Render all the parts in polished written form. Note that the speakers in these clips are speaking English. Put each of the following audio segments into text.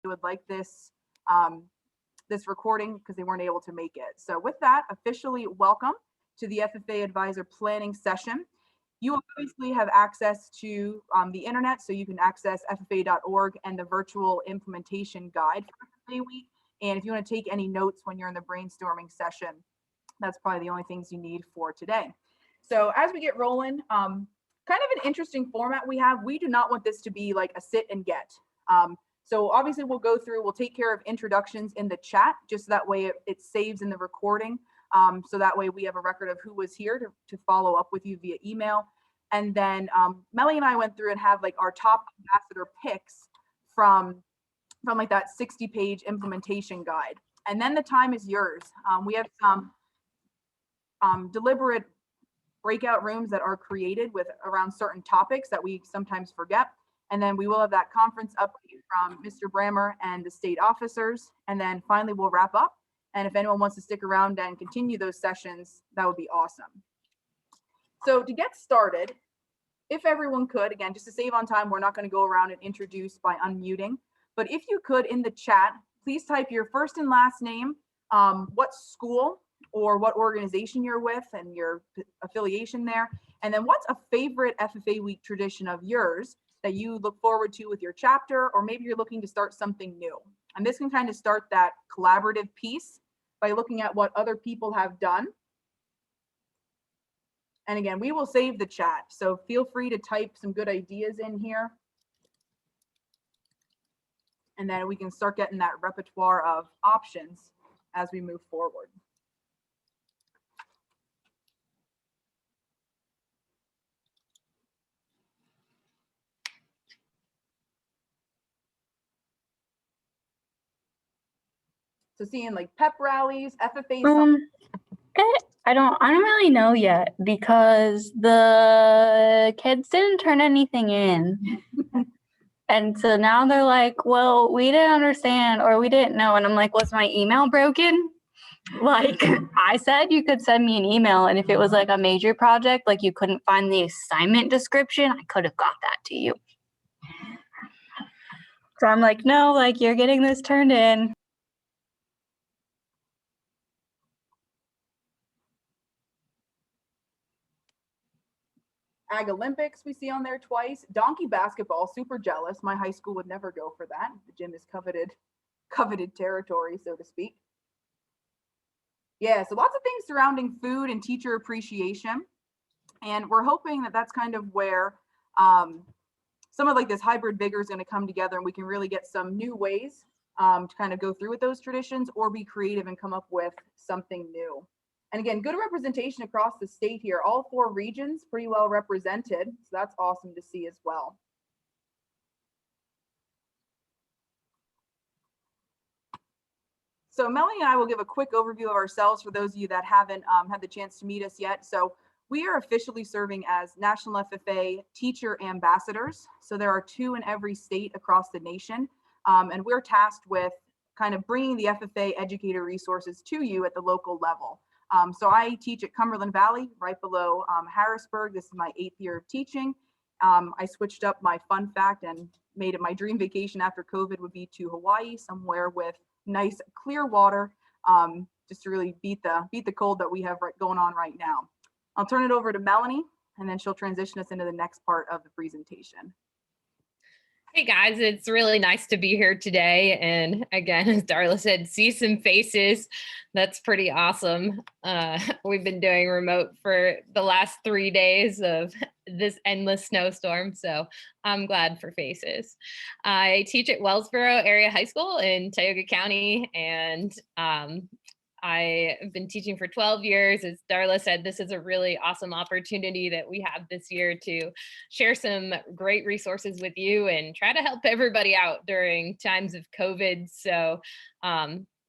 would like this this recording because they weren't able to make it. So with that, officially welcome to the FFA Advisor Planning Session. You obviously have access to the internet, so you can access FFA.org and the virtual implementation guide for FFA Week. And if you want to take any notes when you're in the brainstorming session, that's probably the only things you need for today. So as we get rolling, kind of an interesting format we have. We do not want this to be like a sit and get. So obviously we'll take care of introductions in the chat, just so that way it saves in the recording. So that way we have a record of who was here to follow up with you via email. And then Melly and I went through and have like our top ambassador picks from like that 60-page implementation guide. And then the time is yours. We have some deliberate breakout rooms that are created with around certain topics that we sometimes forget. And then we will have that conference update from Mr. Brammer and the state officers. And then finally, we'll wrap up. And if anyone wants to stick around and continue those sessions, that would be awesome. So to get started, if everyone could, again, just to save on time, we're not going to go around and introduce by unmuting. But if you could, in the chat, please type your first and last name, what school or what organization you're with and your affiliation there. And then what's a favorite FFA Week tradition of yours that you look forward to with your chapter, or maybe you're looking to start something new. And this can kind of start that collaborative piece by looking at what other people have done. And again, we will save the chat, so feel free to type some good ideas in here. And then we can start getting that repertoire of options as we move forward. So seeing like pep rallies, FFA. I don't really know yet because the kids didn't turn anything in. And so now they're like, well, we didn't understand or we didn't know. And I'm like, was my email broken? Like I said, you could send me an email. And if it was like a major project, like you couldn't find the assignment description, I could have got that to you. So I'm like, no, like you're getting this turned in. Ag Olympics we see on there twice. Donkey basketball, super jealous. My high school would never go for that. The gym is coveted territory, so to speak. Yeah, so lots of things surrounding food and teacher appreciation. And we're hoping that that's kind of where some of like this hybrid vigor is going to come together and we can really get some new ways to kind of go through with those traditions or be creative and come up with something new. And again, good representation across the state here. All 4 regions pretty well represented. So that's awesome to see as well. So Melanie and I will give a quick overview of ourselves for those of you that haven't had the chance to meet us yet. So we are officially serving as National FFA Teacher Ambassadors. So there are 2 in every state across the nation. And we're tasked with kind of bringing the FFA educator resources to you at the local level. So I teach at Cumberland Valley, right below Harrisburg. This is my 8th year of teaching. I switched up my fun fact and made it my dream vacation after COVID would be to Hawaii, somewhere with nice clear water, just to really beat the cold that we have going on right now. I'll turn it over to Melanie, and then she'll transition us into the next part of the presentation. Hey guys, it's really nice to be here today. And again, as Darla said, see some faces. That's pretty awesome. We've been doing remote for the last 3 days of this endless snowstorm. So I'm glad for faces. I teach at Wellsboro Area High School in Tioga County, and I've been teaching for 12 years. As Darla said, this is a really awesome opportunity that we have this year to share some great resources with you and try to help everybody out during times of COVID. So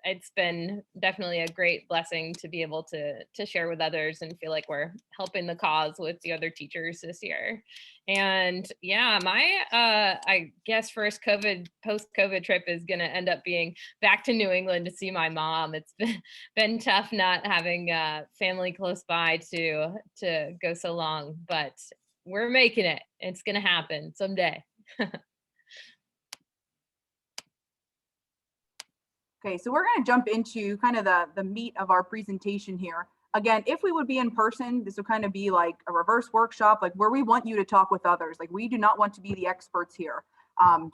it's been definitely a great blessing to be able to share with others and feel like we're helping the cause with the other teachers this year. And yeah, my I guess post-COVID trip is going to end up being back to New England to see my mom. It's been tough not having family close by to go so long, but we're making it. It's going to happen someday. Okay, so we're going to jump into kind of the meat of our presentation here. Again, if we would be in person, this would kind of be like a reverse workshop, like where we want you to talk with others. Like we do not want to be the experts here.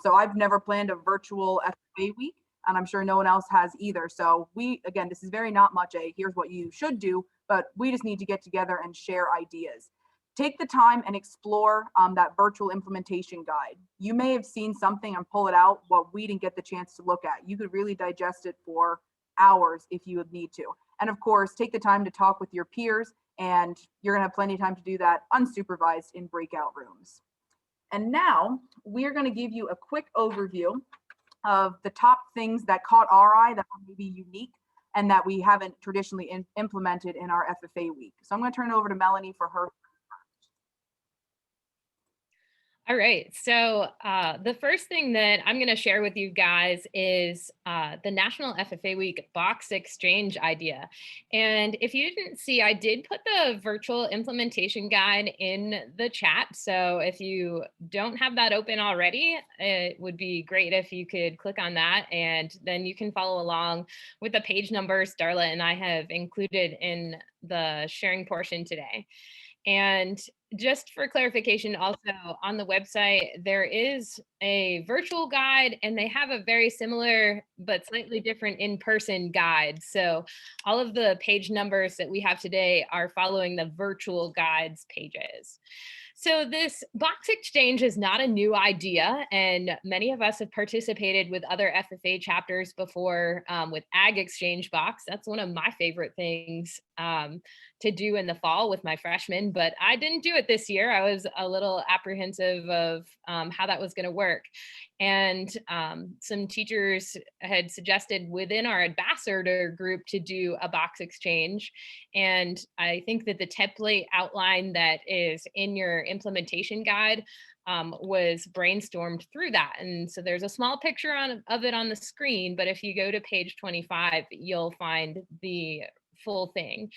So I've never planned a virtual FFA week, and I'm sure no one else has either. So again, this is very not much a here's what you should do, but we just need to get together and share ideas. Take the time and explore that virtual implementation guide. You may have seen something and pull it out, what we didn't get the chance to look at. You could really digest it for hours if you would need to. And of course, take the time to talk with your peers, and you're gonna have plenty of time to do that unsupervised in breakout rooms. And now we're gonna give you a quick overview of the top things that caught our eye that may be unique and that we haven't traditionally implemented in our FFA week. So I'm gonna turn it over to Melanie for her. All right, so the first thing that I'm going to share with you guys is the National FFA Week box exchange idea. And if you didn't see, I did put the virtual implementation guide in the chat. So if you don't have that open already, it would be great if you could click on that, and then you can follow along with the page numbers Darla and I have included in the sharing portion today. And just for clarification, also on the website, there is a virtual guide, and they have a very similar but slightly different in-person guide. So all of the page numbers that we have today are following the virtual guides pages. So this box exchange is not a new idea, and many of us have participated with other FFA chapters before with Ag Exchange Box. That's one of my favorite things to do in the fall with my freshmen, but I didn't do it this year. I was a little apprehensive of how that was going to work. And some teachers had suggested within our ambassador group to do a box exchange. And I think that the template outline that is in your implementation guide was brainstormed through that. And so there's a small picture of it on the screen, but if you go to page 25, you'll find the full thing.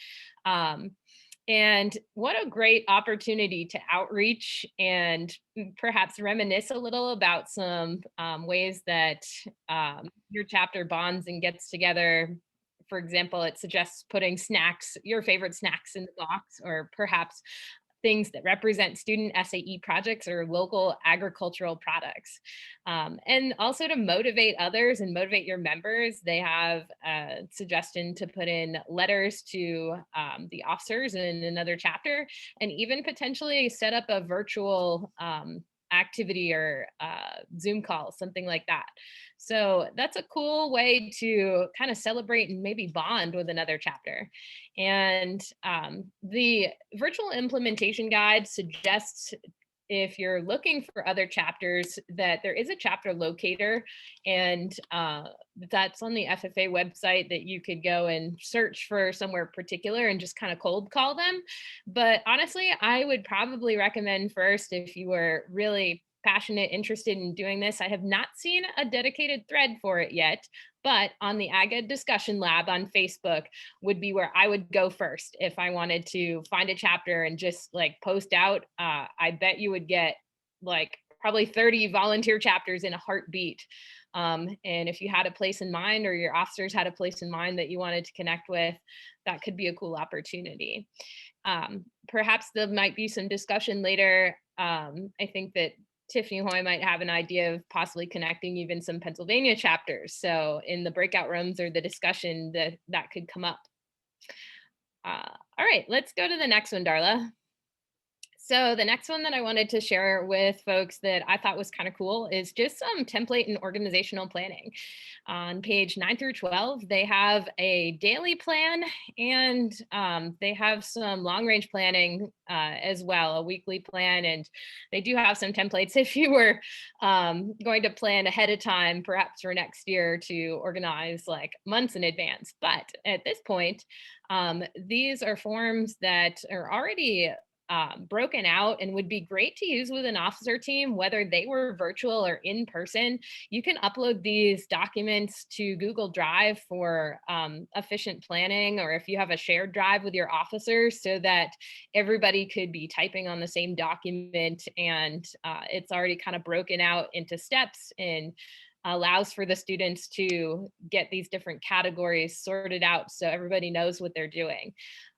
And what a great opportunity to outreach and perhaps reminisce a little about some ways that your chapter bonds and gets together. For example, it suggests putting snacks, your favorite snacks, in the box, or perhaps things that represent student SAE projects or local agricultural products. And also to motivate others and motivate your members, they have a suggestion to put in letters to the officers in another chapter, and even potentially set up a virtual activity or Zoom call, something like that. So that's a cool way to kind of celebrate and maybe bond with another chapter. And the virtual implementation guide suggests, if you're looking for other chapters, that there is a chapter locator, and that's on the FFA website, that you could go and search for somewhere particular and just kind of cold call them. But honestly, I would probably recommend first, if you were really passionate, interested in doing this. I have not seen a dedicated thread for it yet, but on the Ag Ed Discussion Lab on Facebook would be where I would go first if I wanted to find a chapter and just like post out. I bet you would get like probably 30 volunteer chapters in a heartbeat. And if you had a place in mind, or your officers had a place in mind that you wanted to connect with, that could be a cool opportunity. Perhaps there might be some discussion later. I think that Tiffany Hoy might have an idea of possibly connecting even some Pennsylvania chapters. So in the breakout rooms or the discussion, that could come up. All right, let's go to the next one, Darla. So the next one that I wanted to share with folks that I thought was kind of cool is just some template and organizational planning. On page 9 through 12, they have a daily plan, and they have some long range planning as well, a weekly plan. And they do have some templates if you were going to plan ahead of time, perhaps for next year, to organize like months in advance. But at this point, these are forms that are already broken out and would be great to use with an officer team, whether they were virtual or in person. You can upload these documents to Google Drive for efficient planning, or if you have a shared drive with your officers, so that everybody could be typing on the same document, and it's already kind of broken out into steps and allows for the students to get these different categories sorted out so everybody knows what they're doing.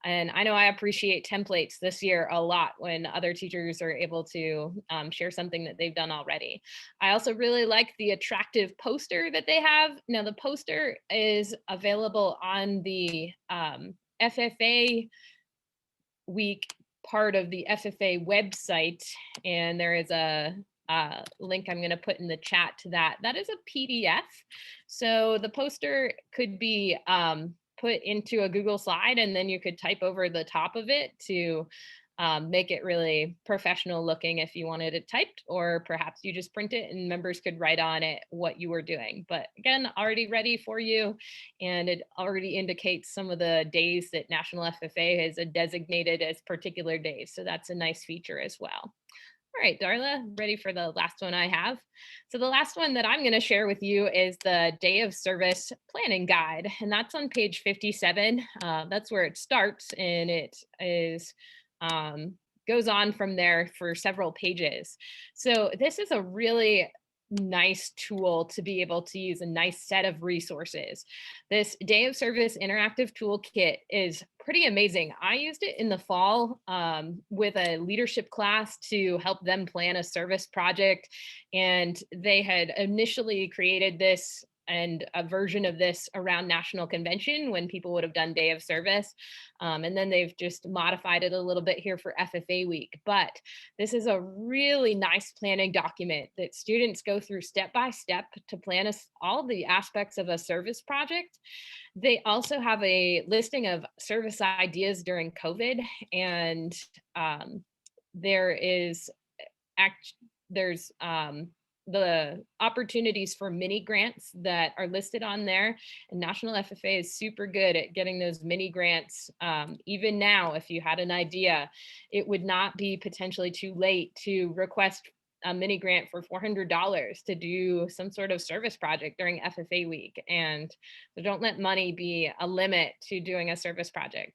And I know I appreciate templates this year a lot when other teachers are able to share something that they've done already. I also really like the attractive poster that they have. Now the poster is available on the FFA week part of the FFA website, and there is a link I'm going to put in the chat to that. That is a PDF. So the poster could be put into a Google slide, and then you could type over the top of it to make it really professional looking if you wanted it typed, or perhaps you just print it and members could write on it what you were doing. But again, already ready for you. And it already indicates some of the days that National FFA has designated as particular days. So that's a nice feature as well. All right, Darla, ready for the last one I have. So the last one that I'm going to share with you is the Day of Service Planning Guide, and that's on page 57. That's where it starts, and it is goes on from there for several pages. So this is a really nice tool to be able to use, a nice set of resources. This Day of Service interactive toolkit is pretty amazing. I used it in the fall with a leadership class to help them plan a service project. And they had initially created this and a version of this around National Convention when people would have done Day of Service. And then they've just modified it a little bit here for FFA week. But this is a really nice planning document that students go through step by step to plan all the aspects of a service project. They also have a listing of service ideas during COVID, and there's the opportunities for mini grants that are listed on there. And National FFA is super good at getting those mini grants. Even now, if you had an idea, it would not be potentially too late to request a mini grant for $400 to do some sort of service project during FFA week. And so don't let money be a limit to doing a service project.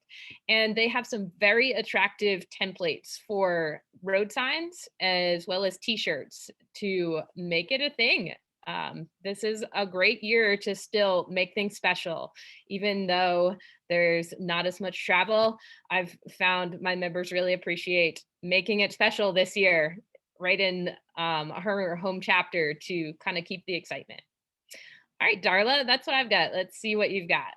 And they have some very attractive templates for road signs as well as t-shirts to make it a thing. This is a great year to still make things special, even though there's not as much travel. I've found my members really appreciate making it special this year, right in her home chapter, to kind of keep the excitement. All right, Darla, that's what I've got. Let's see what you've got.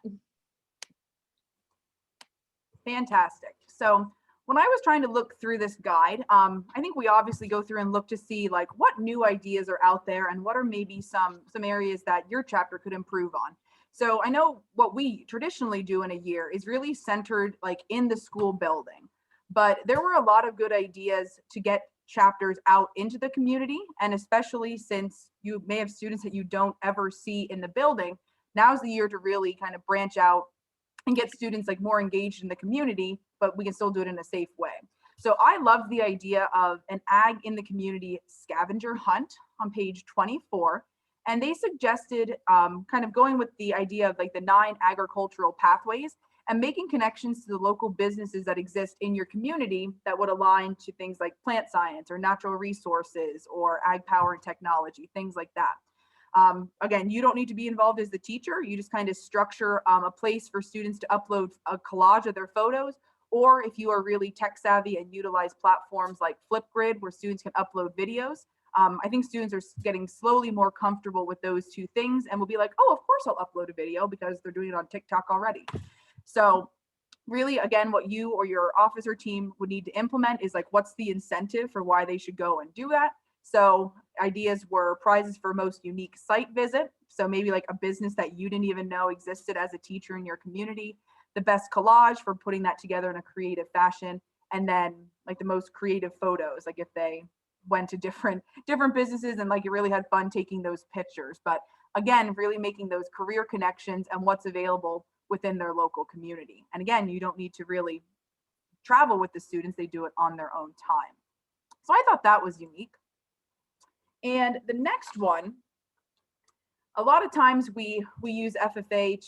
Fantastic. So when I was trying to look through this guide, I think we obviously go through and look to see like what new ideas are out there and what are maybe some areas that your chapter could improve on. So I know what we traditionally do in a year is really centered like in the school building, but there were a lot of good ideas to get chapters out into the community. And especially since you may have students that you don't ever see in the building, now's the year to really kind of branch out and get students like more engaged in the community, but we can still do it in a safe way. So I love the idea of an ag in the community scavenger hunt on page 24. And they suggested kind of going with the idea of like the 9 agricultural pathways and making connections to the local businesses that exist in your community that would align to things like plant science or natural resources or ag power and technology, things like that. Again, you don't need to be involved as the teacher. You just kind of structure a place for students to upload a collage of their photos, or if you are really tech savvy and utilize platforms like Flipgrid where students can upload videos. I think students are getting slowly more comfortable with those two things and will be like, oh, of course I'll upload a video because they're doing it on TikTok already. So really, again, what you or your officer team would need to implement is like, what's the incentive for why they should go and do that? So ideas were prizes for most unique site visit. So maybe like a business that you didn't even know existed as a teacher in your community, the best collage for putting that together in a creative fashion, and then like the most creative photos, like if they went to different businesses and like you really had fun taking those pictures. But again, really making those career connections and what's available within their local community. And again, you don't need to really travel with the students. They do it on their own time. So I thought that was unique. And the next one, a lot of times we use FFA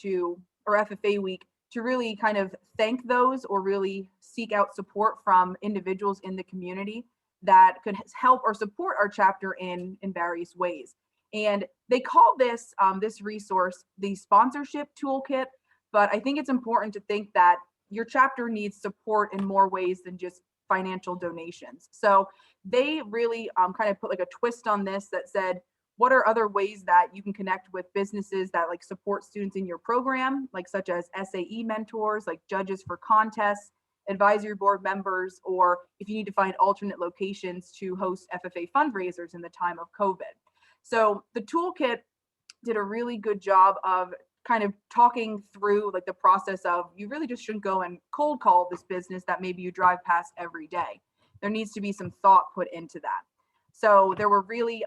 or FFA week to really kind of thank those or really seek out support from individuals in the community that could help or support our chapter in various ways. And they call this, this resource the sponsorship toolkit, but I think it's important to think that your chapter needs support in more ways than just financial donations. So they really kind of put like a twist on this that said, what are other ways that you can connect with businesses that like support students in your program, like such as SAE mentors, like judges for contests, advisory board members, or if you need to find alternate locations to host FFA fundraisers in the time of COVID. So the toolkit did a really good job of kind of talking through like the process of, you really just shouldn't go and cold call this business that maybe you drive past every day. There needs to be some thought put into that. So there were really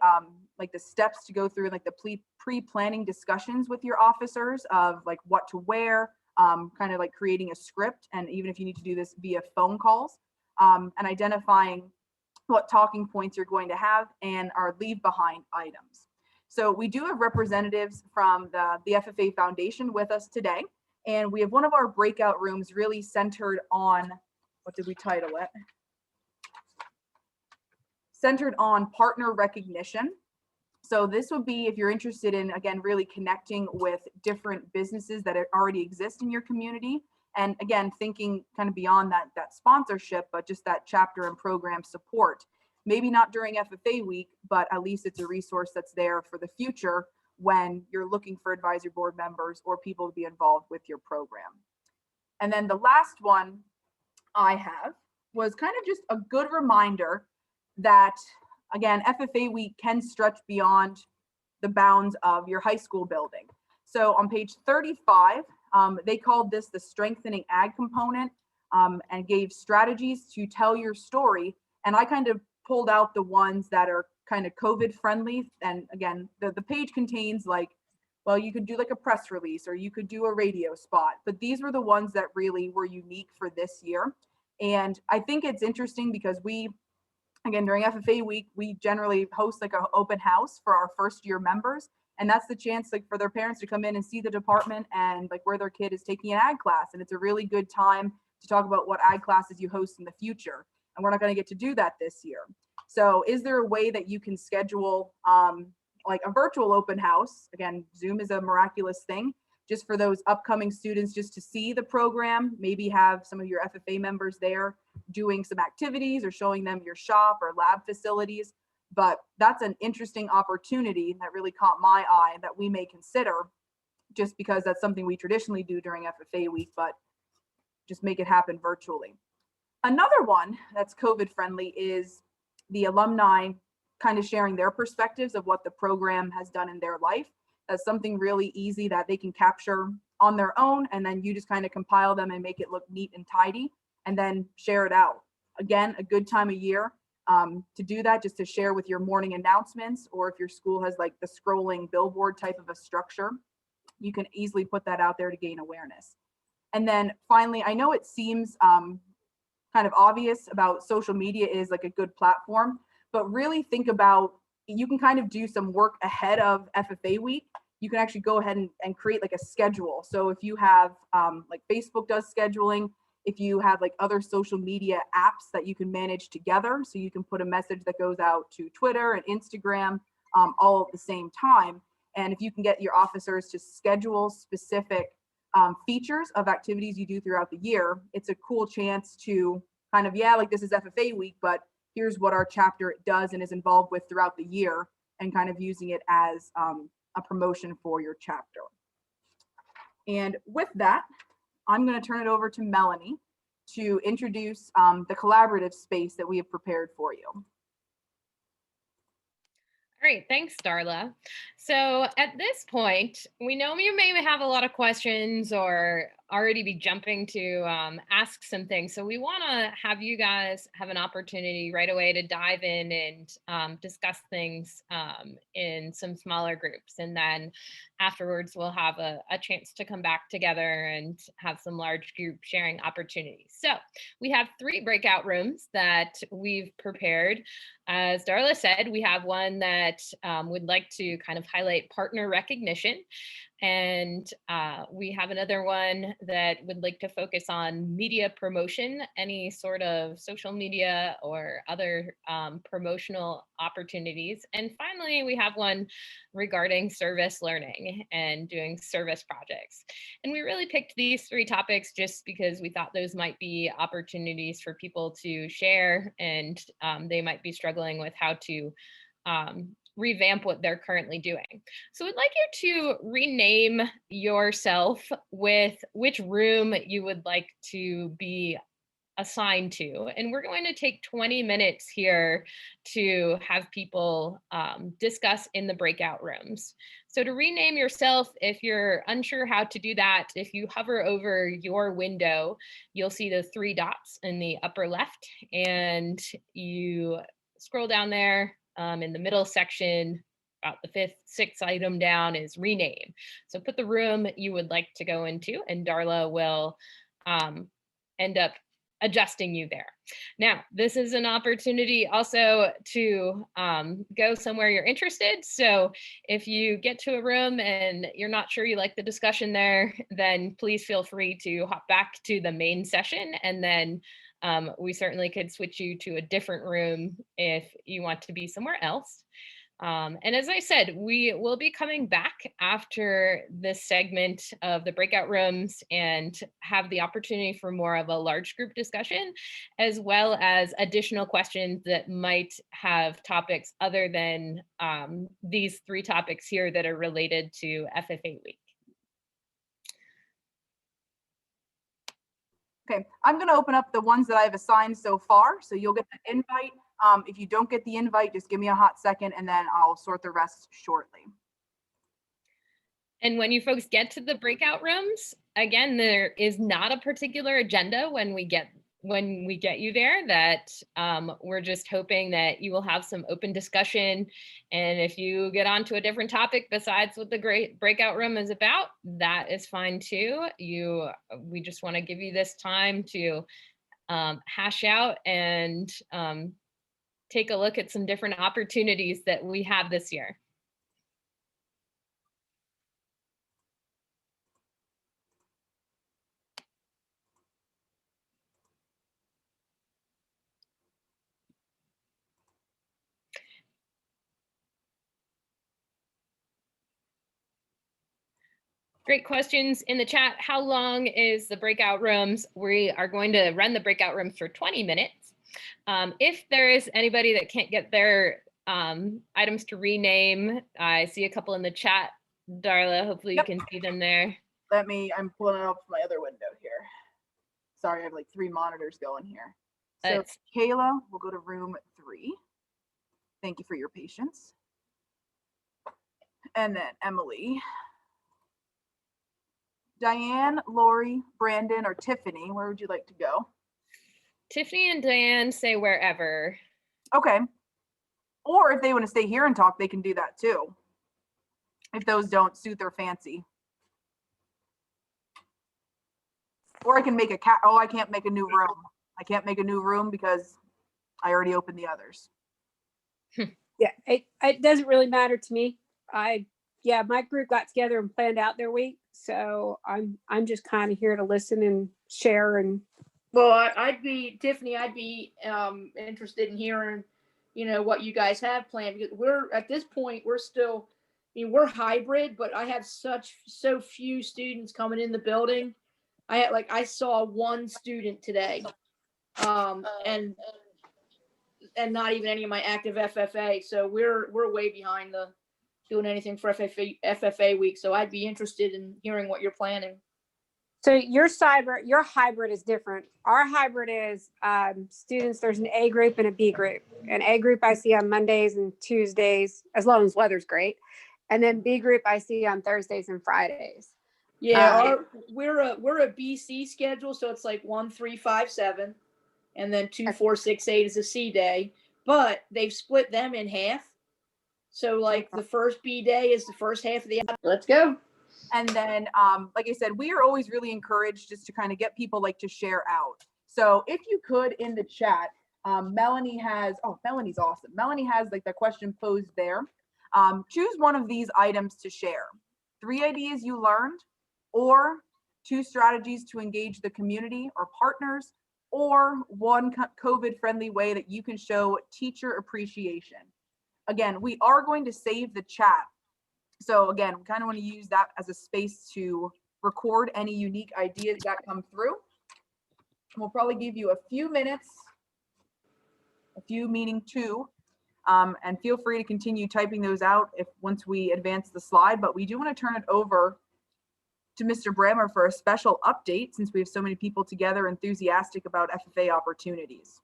like the steps to go through, like the pre-planning discussions with your officers of like what to wear, kind of like creating a script, and even if you need to do this via phone calls, and identifying what talking points you're going to have and our leave behind items. So we do have representatives from the FFA Foundation with us today, and we have one of our breakout rooms really centered on, what did we title it? Centered on partner recognition. So this would be if you're interested in, again, really connecting with different businesses that already exist in your community. And again, thinking kind of beyond that sponsorship, but just that chapter and program support. Maybe not during FFA week, but at least it's a resource that's there for the future when you're looking for advisory board members or people to be involved with your program. And then the last one I have was kind of just a good reminder that, again, FFA week can stretch beyond the bounds of your high school building. So on page 35, they called this the strengthening ag component, and gave strategies to tell your story. And I kind of pulled out the ones that are kind of COVID friendly. And again, the page contains like, well, you could do like a press release or you could do a radio spot, but these were the ones that really were unique for this year. And I think it's interesting because again, during FFA week, we generally host like an open house for our first year members. And that's the chance like for their parents to come in and see the department and like where their kid is taking an ag class. And it's a really good time to talk about what ag classes you host in the future. And we're not going to get to do that this year. So is there a way that you can schedule like a virtual open house? Again, Zoom is a miraculous thing, just for those upcoming students, just to see the program, maybe have some of your FFA members there doing some activities or showing them your shop or lab facilities. But that's an interesting opportunity that really caught my eye that we may consider, just because that's something we traditionally do during FFA week, but just make it happen virtually. Another one that's COVID friendly is the alumni kind of sharing their perspectives of what the program has done in their life. That's something really easy that they can capture on their own, and then you just kind of compile them and make it look neat and tidy and then share it out. Again, a good time of year to do that, just to share with your morning announcements, or if your school has like the scrolling billboard type of a structure, you can easily put that out there to gain awareness. And then finally, I know it seems kind of obvious about social media is like a good platform, but really think about, you can kind of do some work ahead of FFA week. You can actually go ahead and create like a schedule. So if you have like Facebook does scheduling, if you have like other social media apps that you can manage together, so you can put a message that goes out to Twitter and Instagram all at the same time. And if you can get your officers to schedule specific features of activities you do throughout the year, it's a cool chance to kind of, yeah, like this is FFA week, but here's what our chapter does and is involved with throughout the year, and kind of using it as a promotion for your chapter. And with that, I'm going to turn it over to Melanie to introduce the collaborative space that we have prepared for you. Great, thanks, Darla. So at this point, we know you may have a lot of questions or already be jumping to ask some things. So we want to have you guys have an opportunity right away to dive in and discuss things in some smaller groups. And then afterwards, we'll have a chance to come back together and have some large group sharing opportunities. So we have 3 breakout rooms that we've prepared. As Darla said, we have one that would like to kind of highlight partner recognition. And we have another one that would like to focus on media promotion, any sort of social media or other promotional opportunities. And finally, we have one regarding service learning and doing service projects. And we really picked these three topics just because we thought those might be opportunities for people to share, and they might be struggling with how to revamp what they're currently doing. So we'd like you to rename yourself with which room you would like to be assigned to. And we're going to take 20 minutes here to have people discuss in the breakout rooms. So to rename yourself, if you're unsure how to do that, if you hover over your window, you'll see the three dots in the upper left, and you scroll down there. In the middle section, about the fifth, sixth item down is rename. So put the room you would like to go into, and Darla will end up adjusting you there. Now, this is an opportunity also to go somewhere you're interested. So if you get to a room and you're not sure you like the discussion there, then please feel free to hop back to the main session, and then we certainly could switch you to a different room if you want to be somewhere else. And as I said, we will be coming back after this segment of the breakout rooms and have the opportunity for more of a large group discussion, as well as additional questions that might have topics other than these three topics here that are related to FFA week. Okay, I'm going to open up the ones that I've assigned so far. So you'll get the invite. If you don't get the invite, just give me a hot second and then I'll sort the rest shortly. And when you folks get to the breakout rooms, again, there is not a particular agenda when we get you there. That we're just hoping that you will have some open discussion. And if you get onto a different topic besides what the great breakout room is about, that is fine too. We just want to give you this time to hash out and take a look at some different opportunities that we have this year. Great questions in the chat. How long is the breakout rooms? We are going to run the breakout rooms for 20 minutes. If there is anybody that can't get their items to rename, I see a couple in the chat. Darla, hopefully you can see them there. I'm pulling it up from my other window here. Sorry, I have like 3 monitors going here. So Kayla, we'll go to room 3. Thank you for your patience. And then Emily, Diane, Lori, Brandon, or Tiffany, where would you like to go? Tiffany and Diane say wherever. Okay. Or if they want to stay here and talk, they can do that too. If those don't suit their fancy. Or I can make I can't make a new room. I can't make a new room because I already opened the others. Yeah, it doesn't really matter to me. My group got together and planned out their week, so I'm just kind of here to listen and share. And well, Tiffany, I'd be interested in hearing, what you guys have planned, because we're at this point, we're hybrid, but I have so few students coming in the building. I saw 1 student today, and not even any of my active FFA. So we're way behind doing anything for FFA week. So I'd be interested in hearing what you're planning. so your hybrid is different. Our hybrid is students. There's an A group and a B group. An A group I see on Mondays and Tuesdays, as long as weather's great, and then B group I see on Thursdays and Fridays. Yeah, we're a BC schedule, so it's like 1, 3, 5, 7, and then 2, 4, 6, 8 is a C day. But they've split them in half. So like the first B day is the first half of the hour. Let's go. And then, like I said, we are always really encouraged just to kind of get people to share out. So if you could in the chat, Melanie's awesome. Melanie has the question posed there. Choose one of these items to share. 3 ideas you learned, or 2 strategies to engage the community or partners, or 1 COVID-friendly way that you can show teacher appreciation. Again, we are going to save the chat. So again, we kind of want to use that as a space to record any unique ideas that come through. We'll probably give you a few minutes, a few meaning 2, and feel free to continue typing those out if once we advance the slide. But we do want to turn it over to Mr. Brammer for a special update, since we have so many people together enthusiastic about FFA opportunities.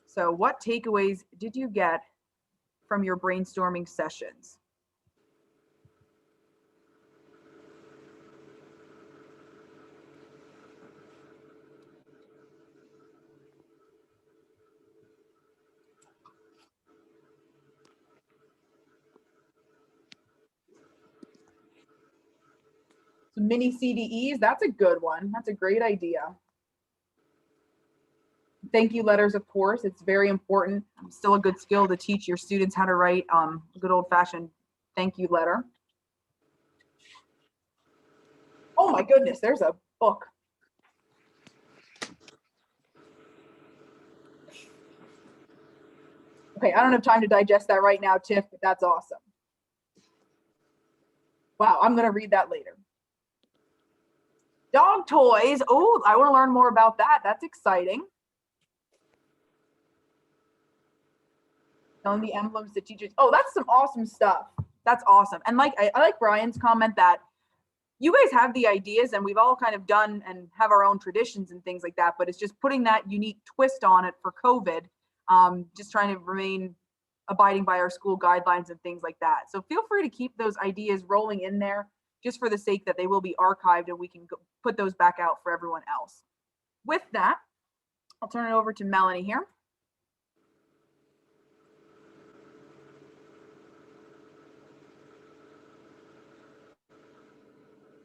So what takeaways did you get from your brainstorming sessions? So mini CDEs, that's a good one. That's a great idea. Thank you letters, of course, it's very important. Still a good skill to teach your students how to write a good old-fashioned thank you letter. Oh my goodness, there's a book. Okay, I don't have time to digest that right now, Tiff, but that's awesome. Wow, I'm gonna read that later. Dog toys, oh, I wanna learn more about that. That's exciting. Telling the emblems to teachers. Oh, that's some awesome stuff. That's awesome. And like I like Brian's comment that you guys have the ideas and we've all kind of done and have our own traditions and things like that, but it's just putting that unique twist on it for COVID, just trying to remain abiding by our school guidelines and things like that. So feel free to keep those ideas rolling in there just for the sake that they will be archived and we can put those back out for everyone else. With that, I'll turn it over to Melanie here.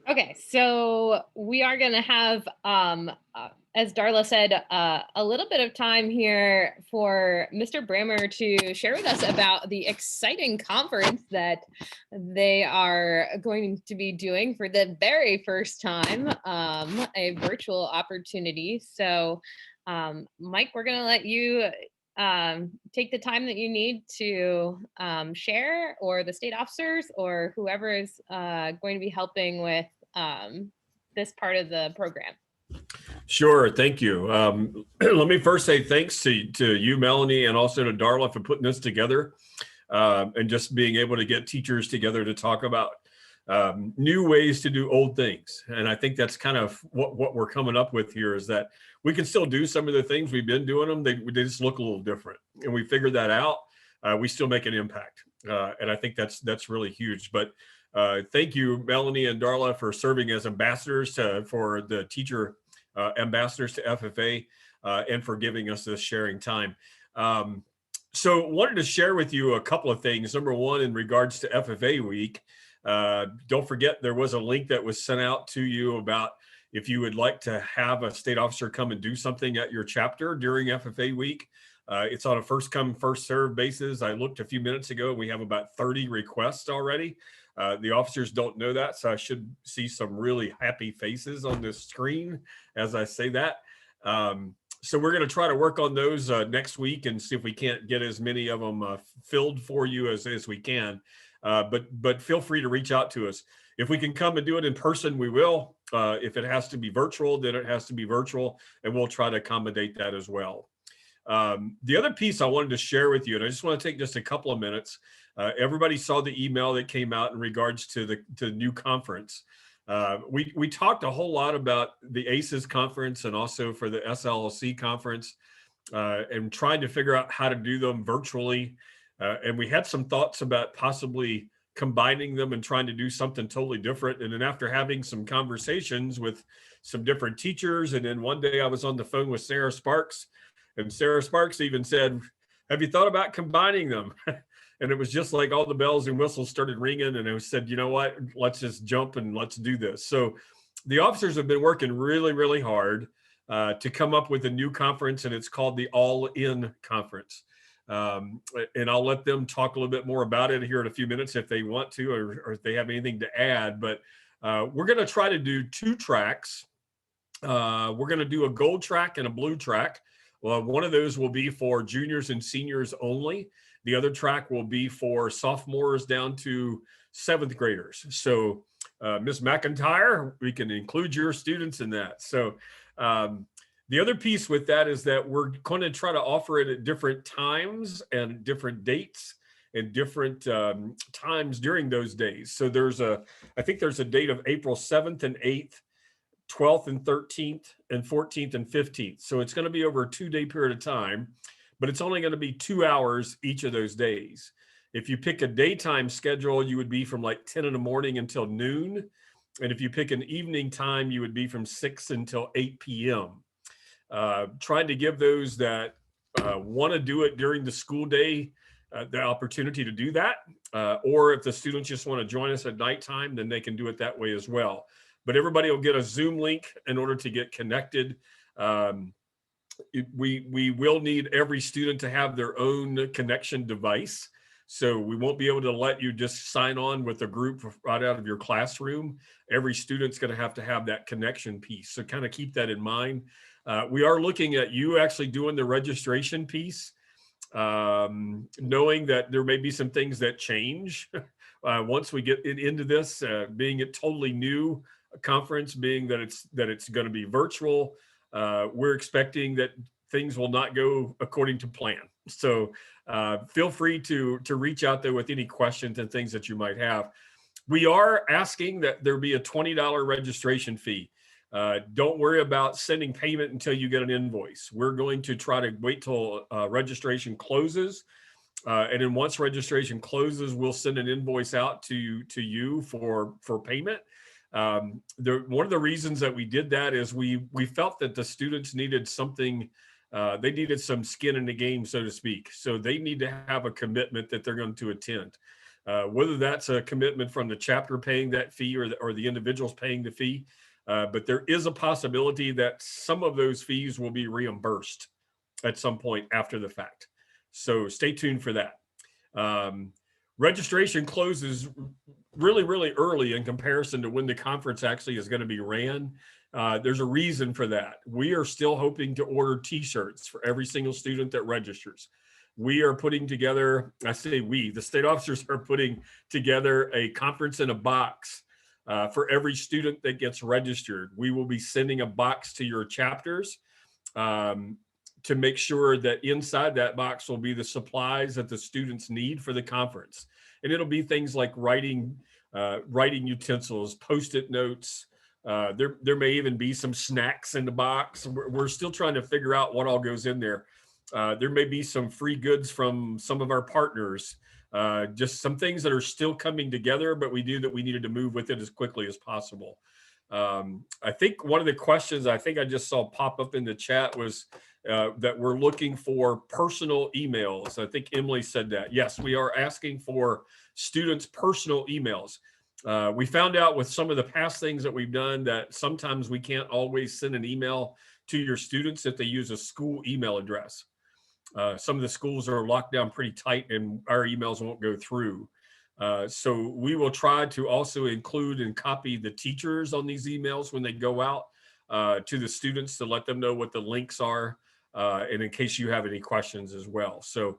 Okay, so we are going to have, as Darla said, a little bit of time here for Mr. Brammer to share with us about the exciting conference that they are going to be doing for the very first time, a virtual opportunity. So, Mike, we're going to let you take the time that you need to share, or the state officers or whoever is going to be helping with this part of the program. Sure, thank you. Let me first say thanks to you, Melanie, and also to Darla for putting this together, and just being able to get teachers together to talk about new ways to do old things. And I think that's kind of what we're coming up with here, is that we can still do some of the things we've been doing them. They just look a little different, and we figured that out. We still make an impact, and I think that's really huge. But thank you, Melanie and Darla, for serving as ambassadors for the teacher ambassadors to FFA, and for giving us this sharing time. So wanted to share with you a couple of things. Number one, in regards to FFA week, don't forget there was a link that was sent out to you about if you would like to have a state officer come and do something at your chapter during FFA week. It's on a first come, first served basis. I looked a few minutes ago, we have about 30 requests already. The officers don't know that, so I should see some really happy faces on this screen as I say that. So we're going to try to work on those next week and see if we can't get as many of them filled for you as we can. But feel free to reach out to us. If we can come and do it in person, we will. If it has to be virtual, then it has to be virtual, and we'll try to accommodate that as well. The other piece I wanted to share with you, and I just want to take just a couple of minutes. Everybody saw the email that came out in regards to the new conference. We talked a whole lot about the ACES conference and also for the SLLC conference, and trying to figure out how to do them virtually. And we had some thoughts about possibly combining them and trying to do something totally different. And then after having some conversations with some different teachers, and then one day I was on the phone with Sarah Sparks, and Sarah Sparks even said, "Have you thought about combining them?" And it was just like all the bells and whistles started ringing, and I said, you know what, let's just jump and let's do this. So the officers have been working really, really hard to come up with a new conference, and it's called the All In Conference. And I'll let them talk a little bit more about it here in a few minutes if they want to, or if they have anything to add. But we're going to try to do 2 tracks. We're going to do a gold track and a blue track. Well, one of those will be for juniors and seniors only. The other track will be for sophomores down to 7th graders. So Ms. McIntyre, we can include your students in that. So the other piece with that is that we're going to try to offer it at different times and different dates and different times during those days. So I think there's a date of April 7th and 8th, 12th and 13th, and 14th and 15th. So it's going to be over a 2-day period of time, but it's only going to be 2 hours each of those days. If you pick a daytime schedule, you would be from like 10 in the morning until noon. And if you pick an evening time, you would be from 6 until 8 p.m. Trying to give those that want to do it during the school day the opportunity to do that. Or if the students just want to join us at nighttime, then they can do it that way as well. But everybody will get a Zoom link in order to get connected. We will need every student to have their own connection device. So we won't be able to let you just sign on with a group right out of your classroom. Every student's going to have that connection piece. So kind of keep that in mind. We are looking at you actually doing the registration piece, knowing that there may be some things that change once we get into this, being a totally new conference, being that it's going to be virtual. We're expecting that things will not go according to plan. So feel free to reach out there with any questions and things that you might have. We are asking that there be a $20 registration fee. Don't worry about sending payment until you get an invoice. We're going to try to wait till registration closes. And then once registration closes, we'll send an invoice out to you for payment. One of the reasons that we did that is we felt that the students needed something, they needed some skin in the game, so to speak. So they need to have a commitment that they're going to attend. Whether that's a commitment from the chapter paying that fee or the individuals paying the fee. But there is a possibility that some of those fees will be reimbursed at some point after the fact. So stay tuned for that. Registration closes really, really early in comparison to when the conference actually is going to be ran. There's a reason for that. We are still hoping to order t-shirts for every single student that registers. We are putting together, I say we, the state officers are putting together a conference in a box for every student that gets registered. We will be sending a box to your chapters to make sure that inside that box will be the supplies that the students need for the conference. And it'll be things like writing utensils, Post-it notes. There may even be some snacks in the box. We're still trying to figure out what all goes in there. There may be some free goods from some of our partners. Just some things that are still coming together, but we knew that we needed to move with it as quickly as possible. I think one of the questions I think I just saw pop up in the chat was that we're looking for personal emails. I think Emily said that. Yes, we are asking for students' personal emails. We found out with some of the past things that we've done that sometimes we can't always send an email to your students if they use a school email address. Some of the schools are locked down pretty tight and our emails won't go through. So we will try to also include and copy the teachers on these emails when they go out to the students to let them know what the links are and in case you have any questions as well. So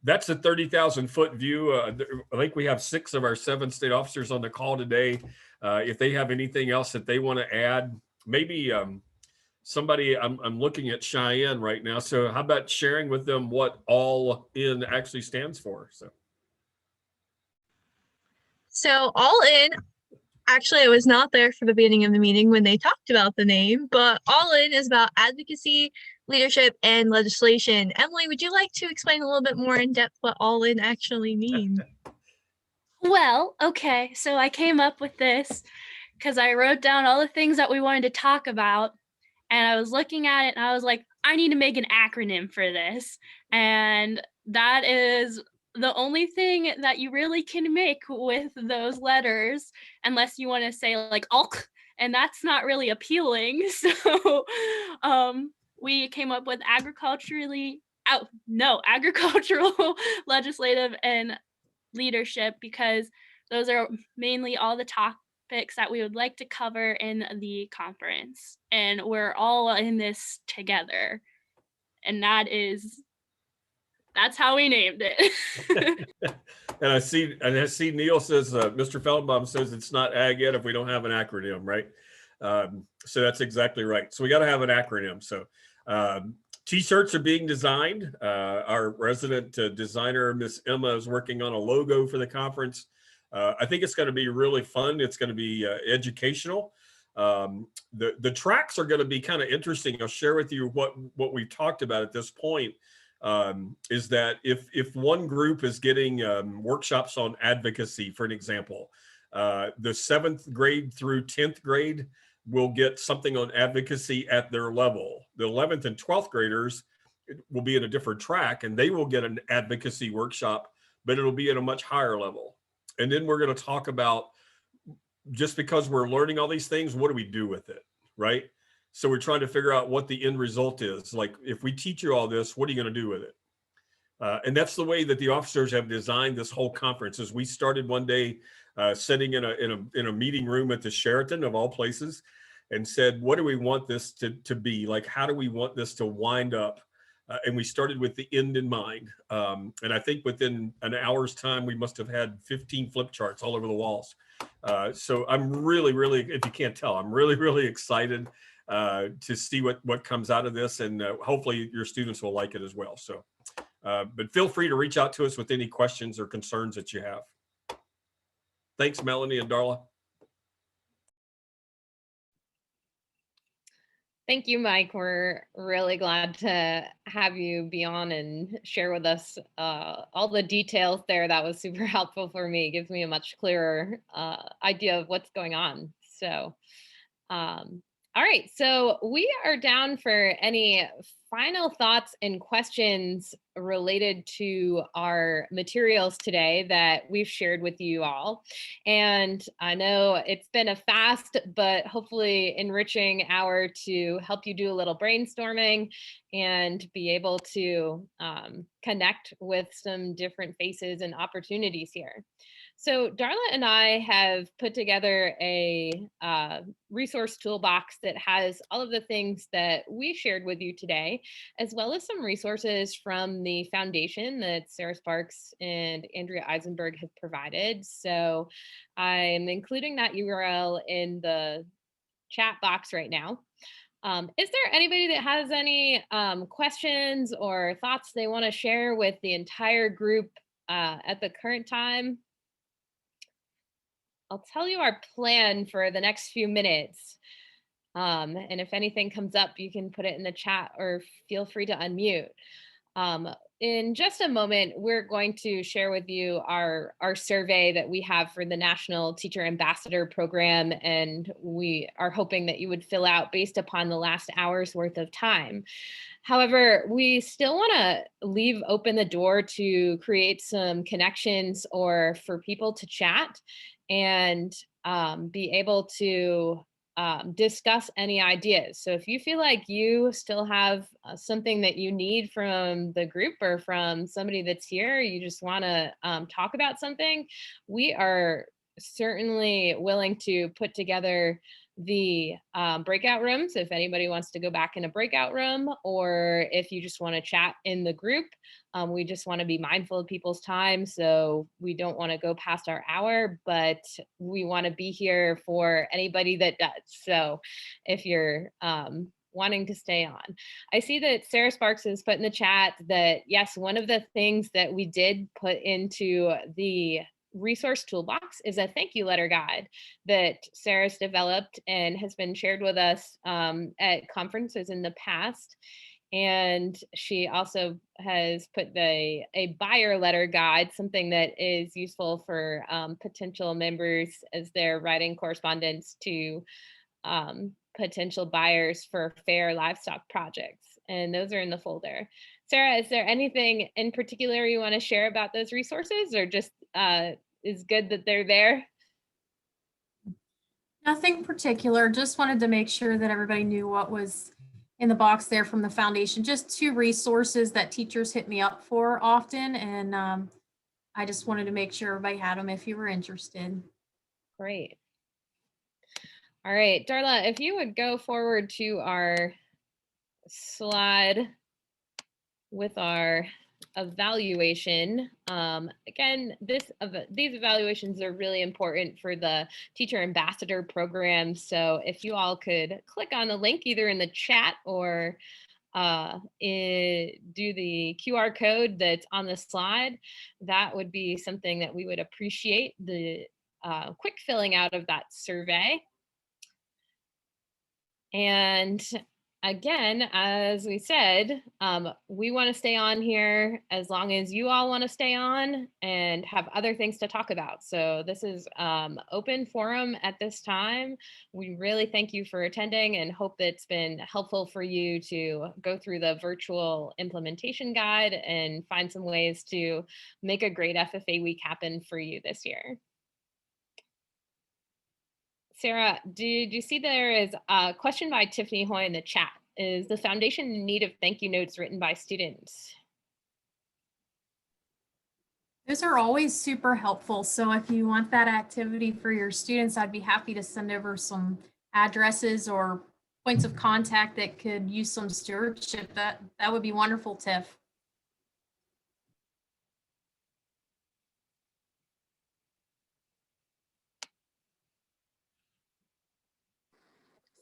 that's a 30,000 foot view. I think we have 6 of our 7 state officers on the call today. If they have anything else that they want to add, maybe somebody, I'm looking at Cheyenne right now. So how about sharing with them what All In actually stands for? So All In, actually, I was not there for the beginning of the meeting when they talked about the name, but All In is about advocacy, leadership, and legislation. Emily, would you like to explain a little bit more in depth what All In actually means? Well, okay, so I came up with this because I wrote down all the things that we wanted to talk about, and I was looking at it and I was like, I need to make an acronym for this. And that is the only thing that you really can make with those letters, unless you want to say like ALK, and that's not really appealing. So we came up with agricultural, legislative, and leadership, because those are mainly all the topics that we would like to cover in the conference. And we're all in this together. And that's how we named it. And I see Neil says, Mr. Feldbaum says it's not ag ed if we don't have an acronym, right? So that's exactly right. So we got to have an acronym. So T-shirts are being designed. Our resident designer, Miss Emma, is working on a logo for the conference. I think it's going to be really fun. It's going to be educational. The tracks are going to be kind of interesting. I'll share with you what we've talked about at this point. Is that if one group is getting workshops on advocacy, for an example, the 7th grade through 10th grade will get something on advocacy at their level. The 11th and 12th graders will be in a different track, and they will get an advocacy workshop, but it'll be at a much higher level. And then we're going to talk about, just because we're learning all these things, what do we do with it, right? So we're trying to figure out what the end result is. Like, if we teach you all this, what are you going to do with it? And that's the way that the officers have designed this whole conference. As we started one day sitting in a meeting room at the Sheraton, of all places, and said, what do we want this to be? Like, how do we want this to wind up? And we started with the end in mind. And I think within an hour's time, we must have had 15 flip charts all over the walls. So I'm really, if you can't tell, I'm really excited to see what comes out of this, and hopefully your students will like it as well. So, but feel free to reach out to us with any questions or concerns that you have. Thanks, Melanie and Darla. Thank you, Mike. We're really glad to have you be on and share with us all the details there. That was super helpful for me. It gives me a much clearer idea of what's going on. So, all right, so we are down for any final thoughts and questions related to our materials today that we've shared with you all. And I know it's been a fast but hopefully enriching hour to help you do a little brainstorming and be able to connect with some different faces and opportunities here. So Darla and I have put together a resource toolbox that has all of the things that we shared with you today, as well as some resources from the foundation that Sarah Sparks and Andrea Eisenberg have provided. So I'm including that URL in the chat box right now. Is there anybody that has any questions or thoughts they want to share with the entire group at the current time? I'll tell you our plan for the next few minutes. And if anything comes up, you can put it in the chat or feel free to unmute. In just a moment, we're going to share with you our survey that we have for the National Teacher Ambassador Program, and we are hoping that you would fill out based upon the last hour's worth of time. However, we still want to leave open the door to create some connections or for people to chat and be able to discuss any ideas. So if you feel like you still have something that you need from the group or from somebody that's here, you just want to talk about something, we are certainly willing to put together the breakout rooms if anybody wants to go back in a breakout room, or if you just want to chat in the group. We just want to be mindful of people's time, so we don't want to go past our hour, but we want to be here for anybody that does. So if you're wanting to stay on. I see that Sarah Sparks has put in the chat that, yes, one of the things that we did put into the resource toolbox is a thank you letter guide that Sarah's developed and has been shared with us at conferences in the past. And she also has put a buyer letter guide, something that is useful for potential members as they're writing correspondence to potential buyers for fair livestock projects. And those are in the folder. Sarah, is there anything in particular you want to share about those resources, or just is good that they're there? Nothing particular, just wanted to make sure that everybody knew what was in the box there from the foundation, just 2 resources that teachers hit me up for often. And I just wanted to make sure everybody had them if you were interested. Great. All right, Darla, if you would go forward to our slide with our evaluation. Again, these evaluations are really important for the teacher ambassador program. So if you all could click on the link either in the chat or do the QR code that's on the slide, that would be something that we would appreciate, the quick filling out of that survey. And again, as we said, we want to stay on here as long as you all want to stay on and have other things to talk about. So this is open forum at this time. We really thank you for attending and hope it's been helpful for you to go through the virtual implementation guide and find some ways to make a great FFA week happen for you this year. Sarah, did you see there is a question by Tiffany Hoy in the chat? Is the foundation in need of thank you notes written by students? Those are always super helpful. So if you want that activity for your students, I'd be happy to send over some addresses or points of contact that could use some stewardship. That would be wonderful, Tiff.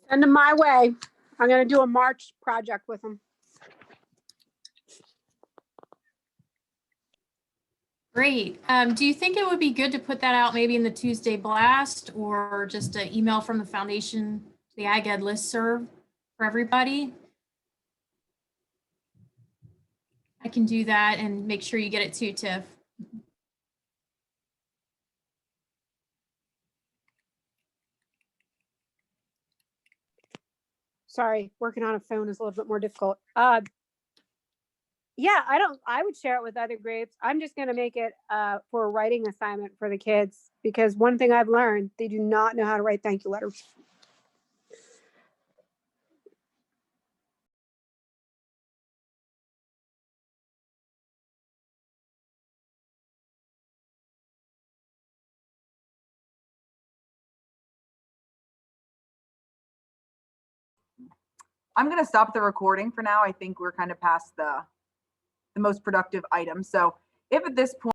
Send them my way. I'm going to do a March project with them. Great. Do you think it would be good to put that out maybe in the Tuesday blast or just an email from the foundation, the AgEd listserv for everybody? I can do that and make sure you get it too, Tiff. Sorry, working on a phone is a little bit more difficult. Yeah, I would share it with other groups. I'm just going to make it for a writing assignment for the kids, because one thing I've learned, they do not know how to write thank you letters. I'm going to stop the recording for now. I think we're kind of past the most productive item. So if at this point